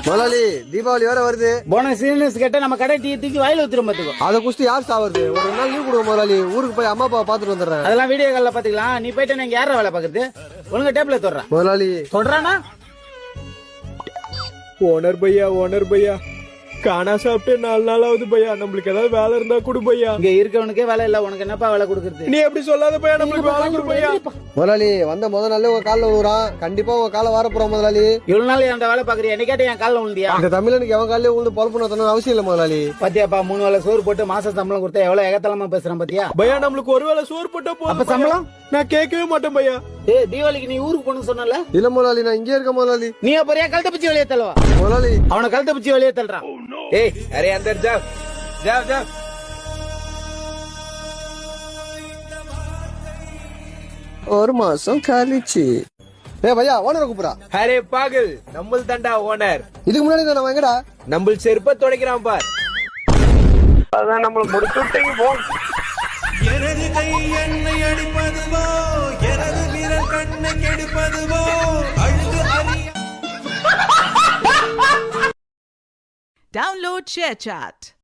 முதலாளி தீபாவளி வேற வருது. போனஸ் சீனஸ் கேட்டா நம்ம கடை டீ தூக்கி வாயில ஊத்துறோம் பாத்துக்கோ. அதை குஸ்தி யார் சாவுறது? ஒரு 2 நாள் லீவ் கொடுங்க முதலாளி. ஊருக்கு போய் அம்மா அப்பா பாத்துட்டு வந்துடுறேன். அதெல்லாம் வீடியோ கால்ல பாத்துக்கலாம். நீ போயிட்டு நீங்க யார வேலை பாக்குறது? ஒழுங்கா டேப்ல தொடுறா முதலாளி. தொடுறானா? ஓனர் பையா காணா சாப்பிட்டு 4 நாள் ஆகுது பையா. நம்மளுக்கு ஏதாவது வேலை இருந்தா கொடு பையா. இங்க இருக்கவனுக்கே வேலை இல்ல, உனக்கு என்னப்பா வேலை கொடுக்கறது? நீ எப்படி சொல்லாத பையா, நம்மளுக்கு வேலை கொடு பையா. முதலாளி வந்த முதல் நாள் உங்க காலில் விழுறான். கண்டிப்பா உங்க காலை வார போறோம் முதலாளி. இவ்வளவு நாள் என் வேலை பாக்குறியா? என்ன கேட்ட என் காலில் விழுந்தியா? இந்த தமிழனுக்கு எவன் காலையில விழுந்து பொழப்பு நடத்தணும் அவசியம் இல்ல முதலாளி. பாத்தியாப்பா, 3 வேளை சோறு போட்டு மாச சம்பளம் கொடுத்தா எவ்வளவு ஏகத்தலமா பேசுறான் பாத்தியா? பையா நம்மளுக்கு ஒருவேளை சோறு போட்டா அப்ப போதும். சம்பளம் நான் கேட்கவே மாட்டேன் பையா. ஏய், தீபாவளிக்கு நீ ஊருக்கு போகணும்னு சொன்னல? இல்ல முதலாளி, நான் இங்கே இருக்க முதலாளி. நீ அப்பறியா கழுத்த பிச்சு வெளியே தள்ளுவா? முதலாளி அவனை கழுத்த பிச்சு வெளியே தள்ளுறான். ஏய் அரே अंदर जाओ जाओ जाओ. ஒரு மாசம் கழிச்சு. ஏ பையா, ஓனரை கூப்பிடா. அரே பாகல், நம்மள் தண்டா ஓனர். இதுக்கு முன்னாடி நான் எங்கடா? நம்மள் செருப்ப துடைக்கிறான் பார். அதான் நம்மள முடிச்சு விட்டீங்க போ. எனது கை என்னை அடிப்பதுவோ, எனது விரல் கண்ணை கெடுப்பதுவோ, அழுது அறிய. Download ShareChat.